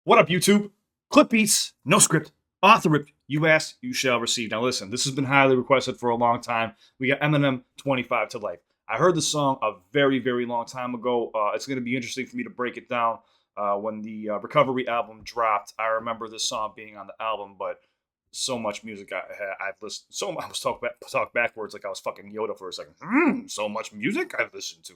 What up, YouTube? CliffBeats, no script, off the rip. You asked, you shall receive. Now listen, this has been highly requested for a long time. We got Eminem 25 to Life. I heard the song a very, very long time ago. It's going to be interesting for me to break it down. When the Recovery album dropped, I remember this song being on the album, but so much music I've listened. I was talk backwards like I was fucking Yoda for a second. So much music I've listened to.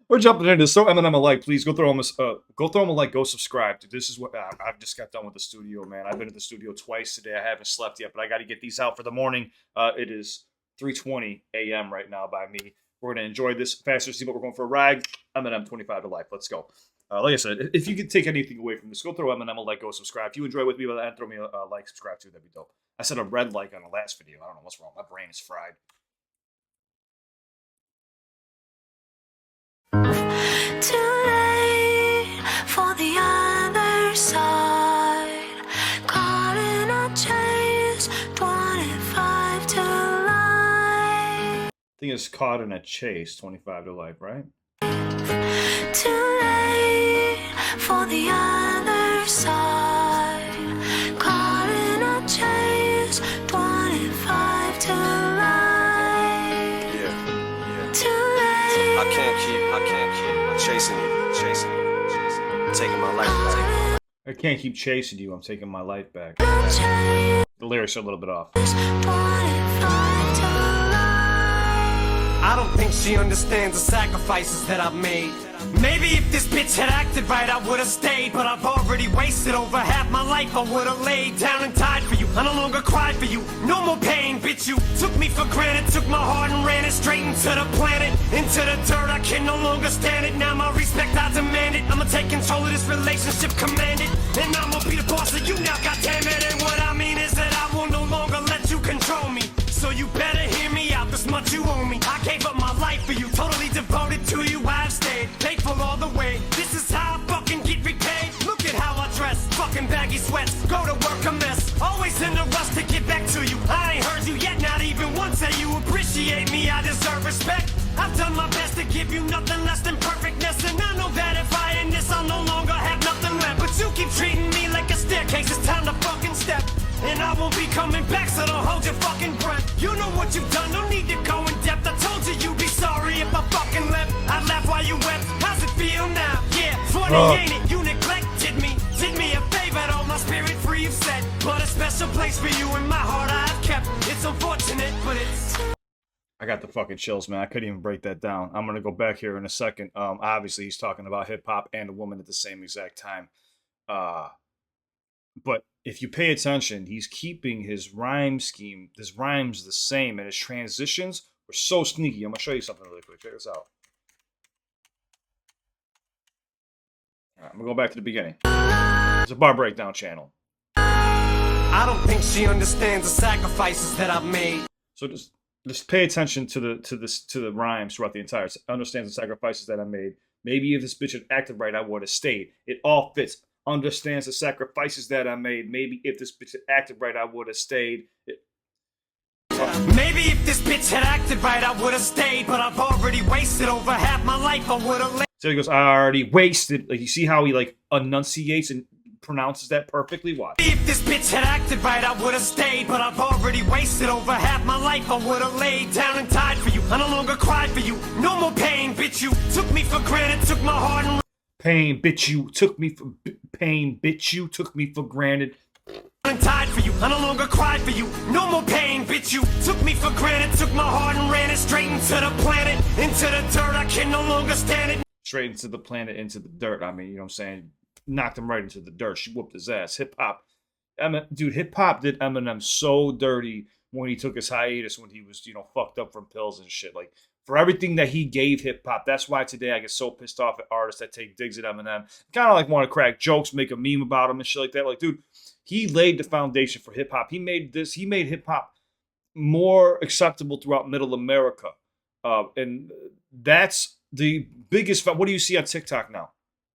We're jumping into this. Throw Eminem a like, please. Go throw him a like. Go subscribe. Dude, this is what I've just got done with the studio, man. I've been at the studio twice today. I haven't slept yet, but I got to get these out for the morning. It is 3:20 a.m. right now by me. We're gonna enjoy this faster. See what we're going for a ride. Eminem 25 to Life. Let's go. Like I said, if you could take anything away from this, go throw Eminem a like. Go subscribe. If you enjoy with me, and throw me a like, subscribe too. That'd be dope. I said a red like on the last video. I don't know what's wrong. My brain is fried. Too late for the other side. Caught in a chase, 25 to life. I think it's caught in a chase, 25 to Life, right? Too late for the other side. Caught in a chase, 25 to life. Yeah. Too late. I can't keep chasing you, taking my life back. I can't keep chasing you. I'm taking my life back. Chase, The lyrics are a little bit off. 25 to life. I don't think she understands the sacrifices that I've made. Maybe if this bitch had acted right, I would've stayed. But I've already wasted over half my life. I would've laid down and died for you. I no longer cried for you. No more pain, bitch. You took me for granted. Took my heart and ran it straight into the planet. Into the dirt, I can no longer stand it. Now my respect, I demand it. I'ma take control of this relationship, command it. And I'ma be the boss of you now, goddammit. And what I mean is that I will no longer let you control me. So you better hear me out, this much you owe me. I gave up my life for you, totally devoted to you. I've stayed faithful all the way. This is how I fucking get repaid. Look at how I dress, fucking baggy sweats. Go to work a mess, always in a rush to get back to you. I ain't heard you yet, not even once say you appreciate me. I deserve respect. I've done my best to give you nothing less than perfectness. And I know that if I end this, I'll no longer have nothing left. But you keep treating me like a staircase, it's time to fucking step. And I won't be coming back, so don't hold your fucking breath. You know what you've done, no need to go in depth. I told you you'd be sorry if I fucking left. I laughed while you wept. How's it feel now? Yeah, funny ain't it? You neglected me. Did me a favor, though, my spirit free of set. But a special place for you in my heart I've kept. It's unfortunate, but it's... I got the fucking chills, man. I couldn't even break that down. I'm gonna go back here in a second. Obviously, he's talking about hip hop and a woman at the same exact time. But if you pay attention, he's keeping his rhyme scheme, his rhymes the same, and his transitions were so sneaky. I'm gonna show you something really quick. Check this out. All right, I'm gonna go back to the beginning. It's a bar breakdown channel. I don't think she understands the sacrifices that I've made. So just pay attention to the rhymes throughout the entire. Understands the sacrifices that I made. Maybe if this bitch had acted right, I would have stayed. It all fits. Understands the sacrifices that I made. Maybe if this bitch had acted right, I would have stayed. Maybe if this bitch had acted right, I would have stayed. But I've already wasted over half my life. I would have. So he goes, I already wasted. Like, you see how he like enunciates and pronounces that perfectly? Watch. If this bitch had acted right, I would have stayed. But I've already wasted over half my life. I would have laid down and died for you. I no longer cried for you. No more pain, bitch. You took me for granted. Took my heart and pain, bitch. You took me for pain, bitch. You took me for granted. and died for you. I no longer cried for you. No more pain, bitch. You took me for granted. Took my heart and ran it straight into the planet. Into the dirt. I can no longer stand it. Straight into the planet, into the dirt. I mean, you know what I'm saying? Knocked him right into the dirt. She whooped his ass. Hip hop. Dude, hip hop did Eminem so dirty when he took his hiatus, when he was, fucked up from pills and shit. Like, for everything that he gave hip hop. That's why today I get so pissed off at artists that take digs at Eminem. Kind of like want to crack jokes, make a meme about him and shit like that. Like, dude, he laid the foundation for hip hop. He made hip hop more acceptable throughout middle America. And that's the biggest. What do you see on TikTok now?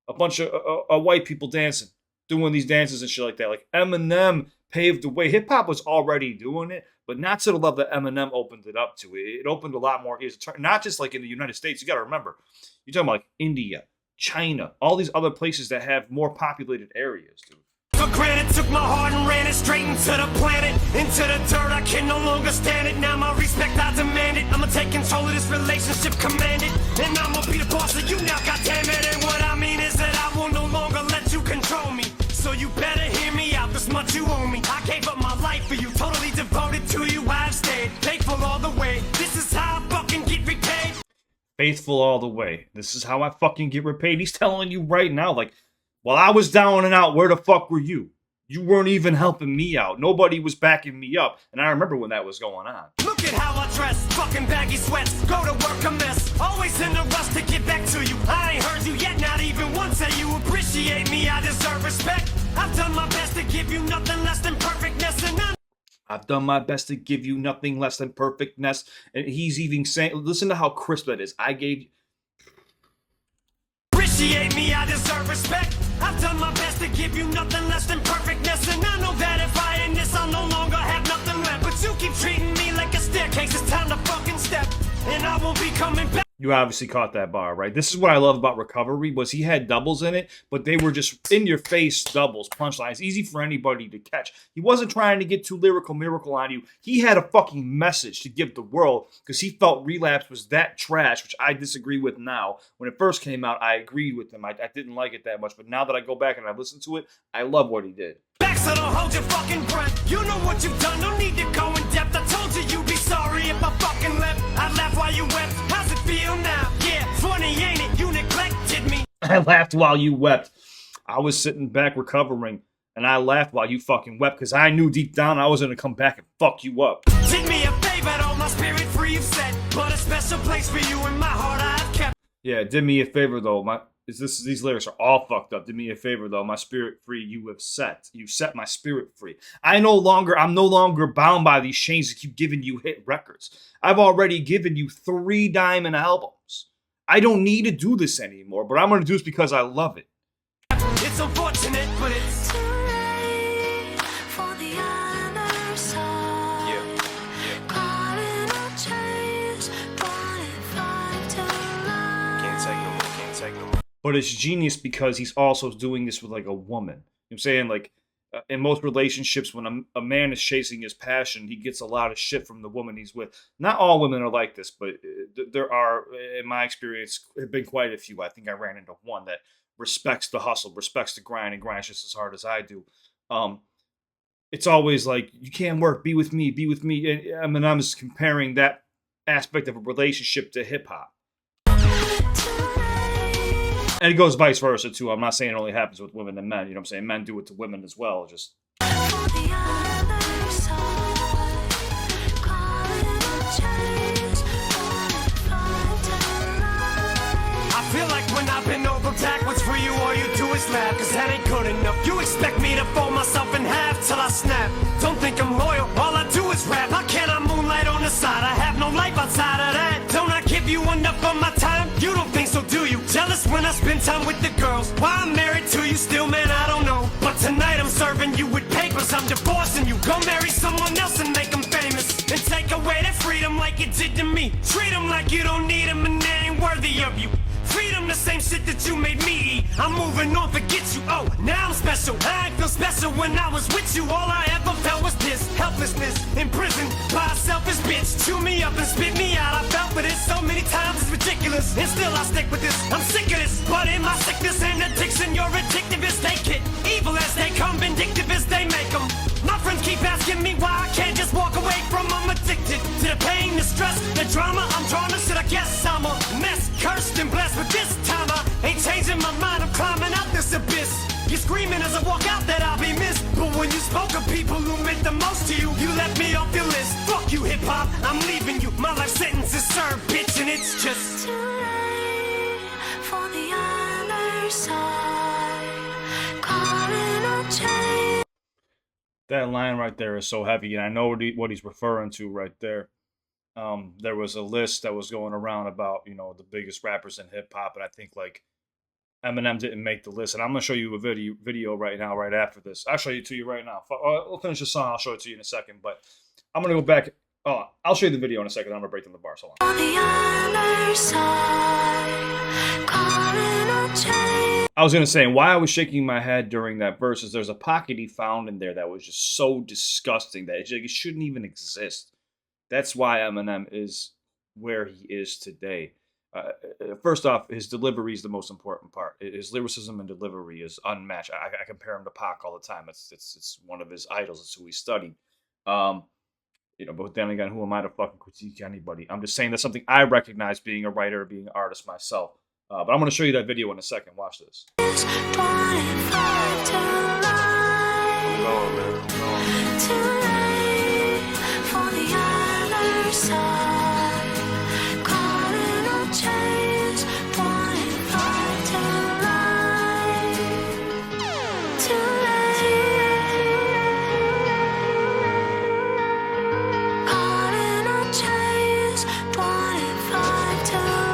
A bunch of white people dancing, doing these dances and shit like that. Like, Eminem paved the way. Hip hop was already doing it, but not to the level that Eminem opened it up to. It opened a lot more ears. Not just like in the United States. You got to remember, you're talking about like India, China, all these other places that have more populated areas, dude. For granted, took my heart and ran it straight into the planet, into the dirt. I can no longer stand it. Now my respect, I demand it. I'ma take control of this relationship, command it, and I'ma be the boss of you now. Goddamn it! And what I mean is that I will no longer let you control me. So you better hear me out. This much you owe me. I gave up my life for you, totally devoted to you. I've stayed faithful all the way. This is how I fucking get repaid. Faithful all the way. This is how I fucking get repaid. He's telling you right now, like, while I was down and out, where the fuck were you? You weren't even helping me out. Nobody was backing me up. And I remember when that was going on. Look at how I dress, fucking baggy sweats. Go to work a mess, always in a rush to get back to you. I ain't heard you yet, not even once say you appreciate me. I deserve respect. I've done my best to give you nothing less than perfectness, and I've done my best to give you nothing less than perfectness. And he's even saying, listen to how crisp that is. I gave you. Appreciate me, I deserve respect. I've done my best to give you nothing less than perfectness, and I know that if I end this, I'll no longer have nothing left. But you keep treating me like a staircase. It's time to fucking step, and I won't be coming back. You obviously caught that bar, right? This is what I love about Recovery, was he had doubles in it, but they were just in-your-face doubles, punchlines, easy for anybody to catch. He wasn't trying to get too lyrical miracle on you. He had a fucking message to give the world, because he felt Relapse was that trash, which I disagree with now. When it first came out, I agreed with him. I didn't like it that much, but now that I go back and I listen to it, I love what he did. Back, so don't hold your fucking breath. You know what you've done, no need to go in depth. I told you you'd be sorry if I fucking left. I laughed while you wept. How's it feel now? Yeah, funny, ain't it? You neglected me. I laughed while you wept. I was sitting back recovering, and I laughed while you fucking wept, because I knew deep down I was going to come back and fuck you up. Did me a favor, all my spirit free, you've said. But a special place for you in my heart I've kept. Yeah, did me a favor, though. These lyrics are all fucked up. Did me a favor, though. My spirit free, you have set. You set my spirit free. I'm no longer bound by these chains that keep giving you hit records. I've already given you 3 diamond albums. I don't need to do this anymore, but I'm going to do this because I love it. It's unfortunate, but it's Too late for the other side. Caught in a chase, but if I turn Can't take no more, can't take no more. But it's genius because he's also doing this with, like, a woman. You know what I'm saying? Like, in most relationships, when a man is chasing his passion, he gets a lot of shit from the woman he's with. Not all women are like this, but there are, in my experience, have been quite a few. I think I ran into one that respects the hustle, respects the grind, and grinds just as hard as I do. It's always like, you can't work, be with me, be with me. And Eminem is comparing that aspect of a relationship to hip-hop. And it goes vice versa, too. I'm not saying it only happens with women and men. You know what I'm saying? Men do it to women as well. Just for the other side. Caught in a chase, but if I turn I feel like when I've been over backwards for you, all you do is laugh, cause that ain't good enough. You expect me to fold myself in half till I snap. Don't think I'm loyal, all I do is rap. How can I moonlight on the side? I have no life outside of that. Don't I give you enough of my time? You don't think so, do you? Jealous when I spend time with the girls. Why I'm married to you still, man, I don't know. But tonight I'm serving you with papers, I'm divorcing you. Go marry someone else and make them famous. And take away their freedom like it did to me. Treat them like you don't need them and they ain't worthy of you. Freedom, the same shit that you made me eat. I'm moving on, forget you. Oh, now I'm special. I ain't feel special when I was with you. All I ever felt was this helplessness, imprisoned by a selfish bitch. Chew me up and spit me out. I felt for this so many times, it's ridiculous. And still I stick with this. I'm sick of this. But in my sickness and addiction, you're addictive as they get. Evil as they come, vindictive as they make them. My friends keep asking me why I can't just walk away from them. Addicted to the pain, the stress, the drama. I'm drawn to shit, I guess I'm a mess. Cursed and blessed, but this time I ain't changing my mind. I'm climbing out this abyss. You're screaming as I walk out that I'll be missed. But when you spoke of people who meant the most to you, you left me off your list. Fuck you, hip-hop, I'm leaving you. My life sentence is served, bitch, and it's just too late for the other side. Caught in a chase. that line right there is so heavy, and I know what he's referring to right there. There was a list that was going around about, you know, the biggest rappers in hip hop, and I think like Eminem didn't make the list. And I'm gonna show you a video right now, right after this. I'll show it to you right now. We'll finish the song. I'll show it to you in a second. But I'm gonna go back. Oh, I'll show you the video in a second. I'm gonna break down the bars. Hold on. On the other side, caught in a chain. I was gonna say, and why I was shaking my head during that verse is there's a pocket he found in there that was just so disgusting that it shouldn't even exist. That's why Eminem is where he is today. First off, his delivery is the most important part. His lyricism and delivery is unmatched. I compare him to Pac all the time. It's one of his idols. It's who he studied. But then again, who am I to fucking critique anybody? I'm just saying that's something I recognize being a writer, being an artist myself. But I'm going to show you that video in a second. Watch this. 25 to life. Go on, man. Go on. Too late for the other side. Caught in a chains. 25 to life. Too late. Caught in a chains. 25 to life.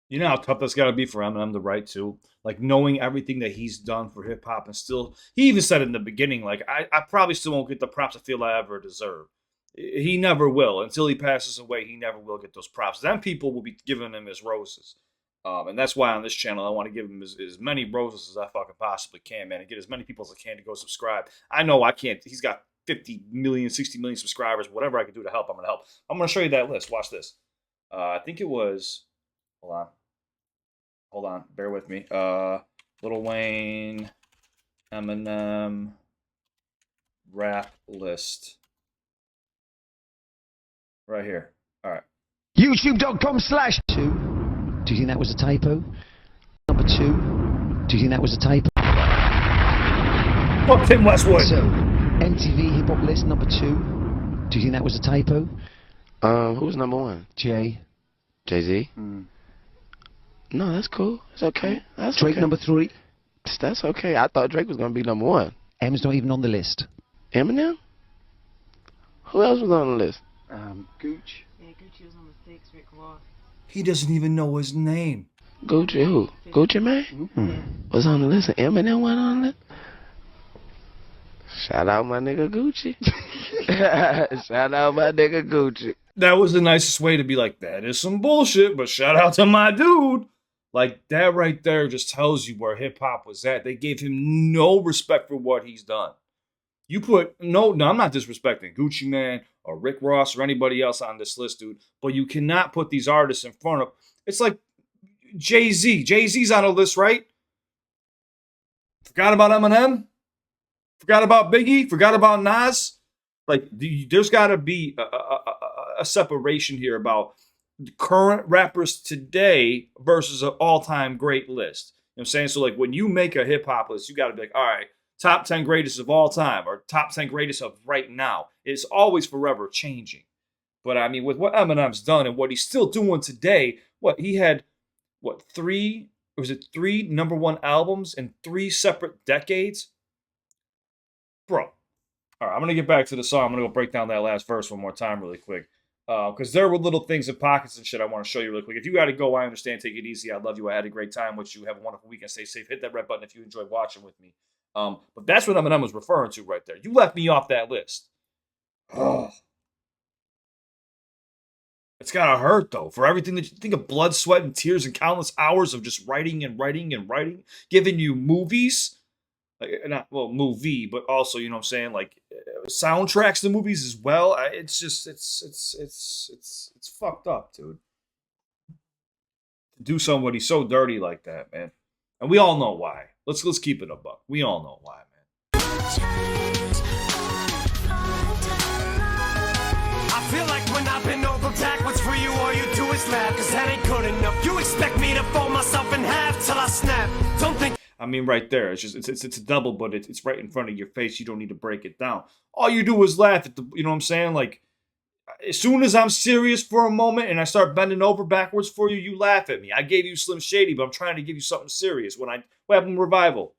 You know how tough that's got to be for Eminem to write too? Like knowing everything that he's done for hip hop and still, he even said in the beginning, like, I probably still won't get the props I feel I ever deserve. He never will. Until he passes away, he never will get those props. Then people will be giving him his roses. And that's why on this channel, I want to give him as many roses as I fucking possibly can, man, and get as many people as I can to go subscribe. I know I can't. He's got 50 million, 60 million subscribers. Whatever I can do to help, I'm going to help. I'm going to show you that list. Watch this. I think it was, hold on, bear with me. Lil Wayne, Eminem, rap list. Right here. All right. YouTube.com/2. Do you think that was a typo? Number 2. Do you think that was a typo? Fuck Tim Westwood. So, MTV Hip Hop List number 2. Do you think that was a typo? Who's number 1? Jay. Jay-Z? No, that's cool. It's okay. That's Drake okay. number 3. That's okay. I thought Drake was gonna be number 1. M's not even on the list. Eminem? Who else was on the list? Gooch. Yeah, Gucci was number 6, Rick Ross. He doesn't even know his name. Gucci who? Gucci Mane? Was on the list and Eminem went on the list? Shout out my nigga Gucci. Shout out my nigga Gucci. That was the nicest way to be like, that is some bullshit, but shout out to my dude. Like, that right there just tells you where hip-hop was at. They gave him no respect for what he's done. You put, no, I'm not disrespecting Gucci Mane or Rick Ross or anybody else on this list, dude, but you cannot put these artists in front of, it's like Jay-Z. Jay-Z's on a list, right? Forgot about Eminem? Forgot about Biggie? Forgot about Nas? Like, there's got to be a separation here about current rappers today versus an all-time great list. You know what I'm saying? So, like, when you make a hip-hop list, you got to be like, all right, top 10 greatest of all time or top 10 greatest of right now. It's always forever changing. But, I mean, with what Eminem's done and what he's still doing today, he had, 3 number 1 albums in 3 separate decades? Bro. All right, I'm going to get back to the song. I'm going to go break down that last verse one more time really quick. Because there were little things in pockets and shit I want to show you really quick. If you got to go, I understand. Take it easy. I love you. I had a great time with you. Have a wonderful weekend. Stay safe. Hit that red button if you enjoyed watching with me. But that's what Eminem was referring to right there. You left me off that list. Oh. It's got to hurt, though. For everything that you think of, blood, sweat, and tears and countless hours of just writing and writing and writing, giving you movies. Movie, but also, you know what I'm saying, like soundtracks to movies as well. It's just, it's fucked up, dude. To do somebody so dirty like that, man. And we all know why. Let's keep it a buck. We all know why, man. I feel like when I've been over backwards for you, all you do is laugh, cause that ain't good enough. You expect me to fold myself in half till I snap. Don't think. I mean, right there, it's just it's a double, but it's right in front of your face. You don't need to break it down. All you do is laugh at the, you know what I'm saying? Like, as soon as I'm serious for a moment and I start bending over backwards for you, you laugh at me. I gave you Slim Shady, but I'm trying to give you something serious. What happened to Revival?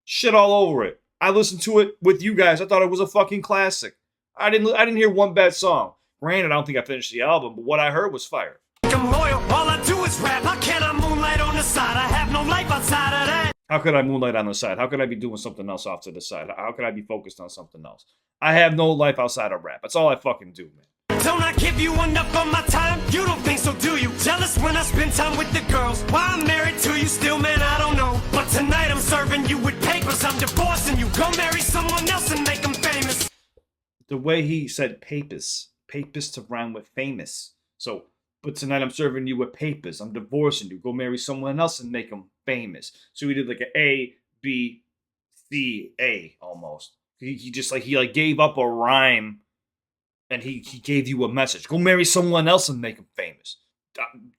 Shit all over it. I listened to it with you guys. I thought it was a fucking classic. I didn't hear one bad song. Granted, I don't think I finished the album, but what I heard was fire. I'm loyal, all I do is rap. How can I moonlight on the side? I have no life outside of that. How could I moonlight on the side? How could I be doing something else off to the side? How could I be focused on something else? I have no life outside of rap. That's all I fucking do, man. Don't I give you enough of my time? You don't think so, do you? Jealous when I spend time with the girls. Why I'm married to you still, man, I don't know. But tonight I'm serving you with papers. I'm divorcing you. Go marry someone else and make them famous. The way he said papist to rhyme with famous. So, but tonight I'm serving you with papers. I'm divorcing you. Go marry someone else and make them famous. So he did like an A, B, C, A almost. He just like he gave up a rhyme, and he gave you a message. Go marry someone else and make them famous.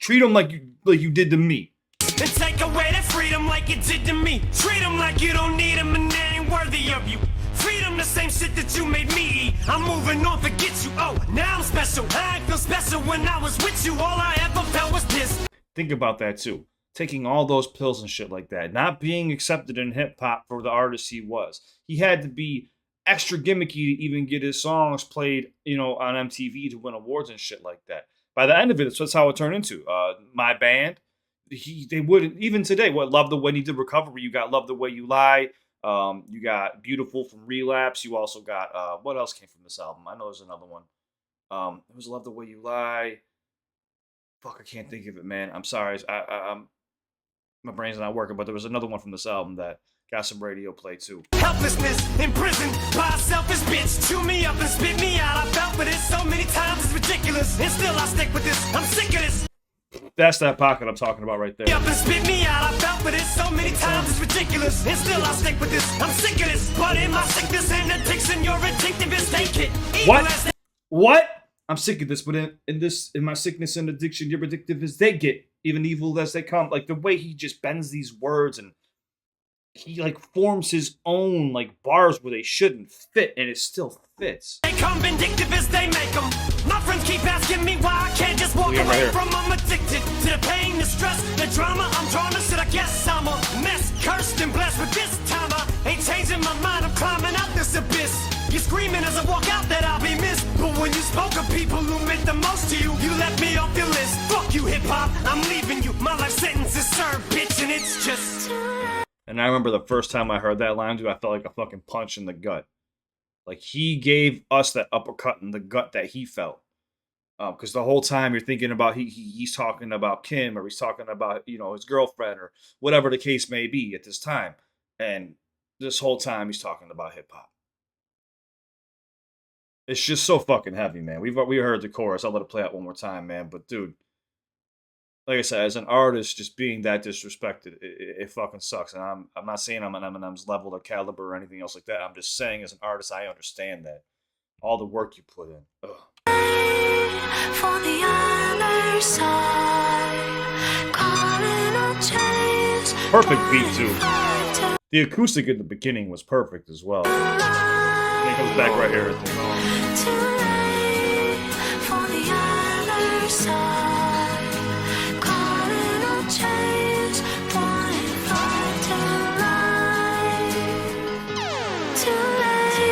Treat them like you did to me. And take away that freedom like it did to me. Treat them like you don't need them and they ain't worthy of you. Feed them the same shit that you made me eat. I'm moving on, forget you. Oh, now I'm special. I ain't feel special when I was with you. All I ever felt was this. Think about that too. Taking all those pills and shit like that. Not being accepted in hip hop for the artist he was. He had to be extra gimmicky to even get his songs played, on MTV to win awards and shit like that. By the end of it, that's how it turned into. My band, they wouldn't, even today, Love the Way You Did Recovery, you got Love the Way You Lie, you got Beautiful from Relapse, you also got, what else came from this album? I know there's another one. It was Love the Way You Lie. Fuck, I can't think of it, man. I'm sorry. My brain's not working, but there was another one from this album that got some radio play too. Helplessness in prison by a selfish bitch. Chew me up and spit me out. I felt for this so many times, it's ridiculous. And still I stick with this. I'm sick of this. That's that pocket I'm talking about right there. Up and spit me out. I felt for this so many times, it's ridiculous. And still I stick with this. I'm sick of this. But in my sickness and addiction, you're addictive as they get. What? I'm sick of this, but in my sickness and addiction, you're addictive as they get, even evil as they come. Like the way he just bends these words and he forms his own bars where they shouldn't fit, and it still fits. They come vindictive as they make them. My friends keep asking me why I can't just walk away from them. I'm addicted to the pain, the stress, the drama. I'm drawn to shit. I guess I'm a mess, cursed and blessed. But this time I ain't changing my mind. I'm climbing out this abyss. You're screaming as I walk out that I'll be missed. But when you spoke of people who meant the most to you, you left me off your list. Fuck you, hip hop. I'm leaving you. My life sentence is served, bitch, and it's just. And I remember the first time I heard that line, dude, I felt like a fucking punch in the gut. Like, he gave us that uppercut in the gut that he felt. Because the whole time you're thinking about he's talking about Kim, or he's talking about, his girlfriend, or whatever the case may be at this time. And this whole time he's talking about hip hop. It's just so fucking heavy, man. We heard the chorus. I'll let it play out one more time, man. But dude, like I said, as an artist, just being that disrespected, it fucking sucks. And I'm not saying I'm on Eminem's level or caliber or anything else like that. I'm just saying, as an artist, I understand that. All the work you put in. Ugh. For the other side, caught in a chase. Perfect beat, too. The acoustic at the beginning was perfect as well. And it comes back right here at the Too late for the other side, caught in a chase. 25 to life. Too late,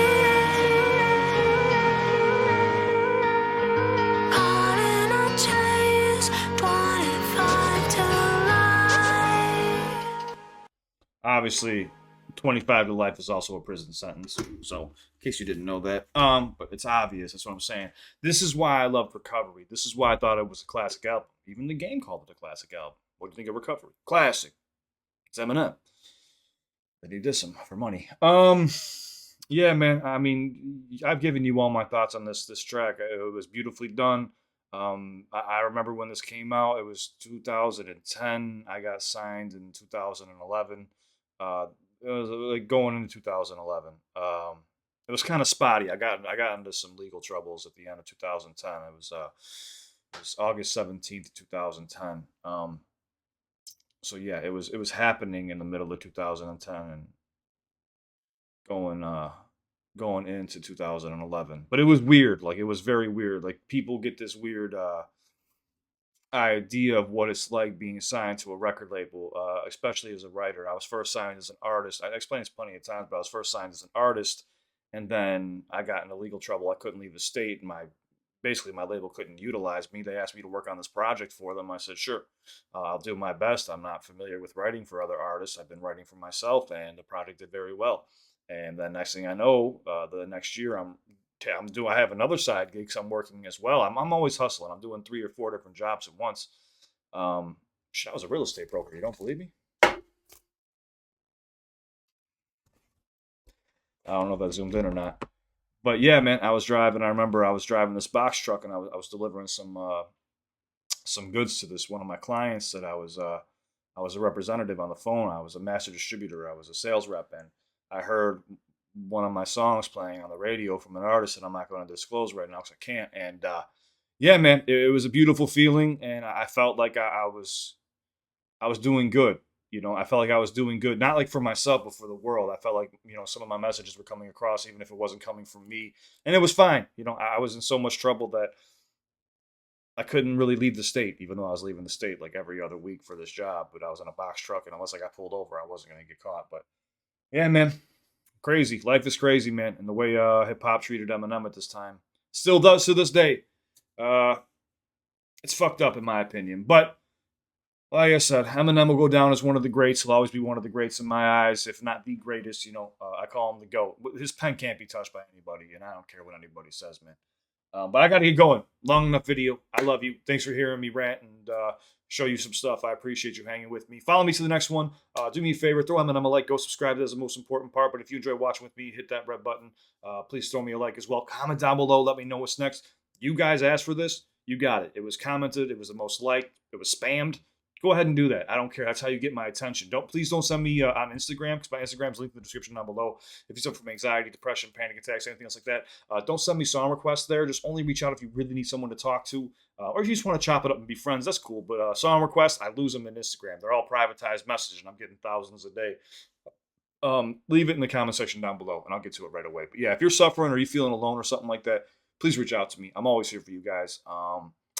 caught in a chase. 25 to life. Obviously, 25 to life is also a prison sentence. So, in case you didn't know that. But it's obvious. That's what I'm saying. This is why I love Recovery. This is why I thought it was a classic album. Even the game called it a classic album. What do you think of Recovery? Classic. It's Eminem. Then he diss him for money. Yeah, man. I mean, I've given you all my thoughts on this track. It was beautifully done. I remember when this came out. It was 2010. I got signed in 2011. It was like going into 2011. It was kind of spotty. I got into some legal troubles at the end of 2010. It was August 17th, 2010. So yeah, it was happening in the middle of 2010 and going into 2011. But it was weird. Like, it was very weird. Like, people get this weird idea of what it's like being signed to a record label, especially as a writer. I was first signed as an artist. I explained this plenty of times, but I was first signed as an artist, and then I got into legal trouble. I couldn't leave the state, and my label couldn't utilize me. They asked me to work on this project for them. I said, sure, I'll do my best. I'm not familiar with writing for other artists. I've been writing for myself, and the project did very well. And then next thing I know, the next year I'm I have another side gig, so I'm working as well. I'm always hustling. I'm doing 3 or 4 different jobs at once. Shit, I was a real estate broker. You don't believe me? I don't know if that zoomed in or not. But yeah, man, I was driving. I remember I was driving this box truck, and I was delivering some goods to this one of my clients that I was a representative on the phone. I was a master distributor. I was a sales rep, and I heard one of my songs playing on the radio from an artist that I'm not going to disclose right now because I can't. And yeah, man, it was a beautiful feeling, and I felt like I was doing good. You know, I felt like I was doing good, not like for myself, but for the world. I felt like, you know, some of my messages were coming across, even if it wasn't coming from me. And it was fine. You know, I was in so much trouble that I couldn't really leave the state, even though I was leaving the state like every other week for this job. But I was in a box truck, and unless I got pulled over, I wasn't going to get caught. But yeah, man, crazy. Life is crazy, man. And the way hip hop treated Eminem at this time still does to this day. It's fucked up, in my opinion. But like I said, Eminem will go down as one of the greats. He'll always be one of the greats in my eyes, if not the greatest. You know, I call him the GOAT. His pen can't be touched by anybody, and I don't care what anybody says, man. But I got to get going. Long enough video. I love you. Thanks for hearing me rant and show you some stuff. I appreciate you hanging with me. Follow me to the next one. Do me a favor. Throw Eminem a like. Go subscribe. That's the most important part. But if you enjoy watching with me, hit that red button. Please throw me a like as well. Comment down below. Let me know what's next. You guys asked for this. You got it. It was commented. It was the most liked. It was spammed. Go ahead and do that. I don't care. That's how you get my attention. Please don't send me on Instagram, because my Instagram's linked in the description down below. If you suffer from anxiety, depression, panic attacks, anything else like that, don't send me song requests there. Just only reach out if you really need someone to talk to, or if you just want to chop it up and be friends. That's cool. But song requests, I lose them in Instagram. They're all privatized messages, and I'm getting thousands a day. Leave it in the comment section down below, and I'll get to it right away. But yeah, if you're suffering or you're feeling alone or something like that, please reach out to me. I'm always here for you guys.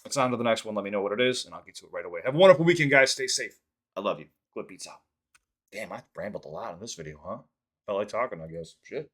It's on to the next one. Let me know what it is, and I'll get to it right away. Have a wonderful weekend, guys. Stay safe. I love you. CliffBeats out. Damn, I rambled a lot in this video, huh? Felt like talking, I guess. Shit.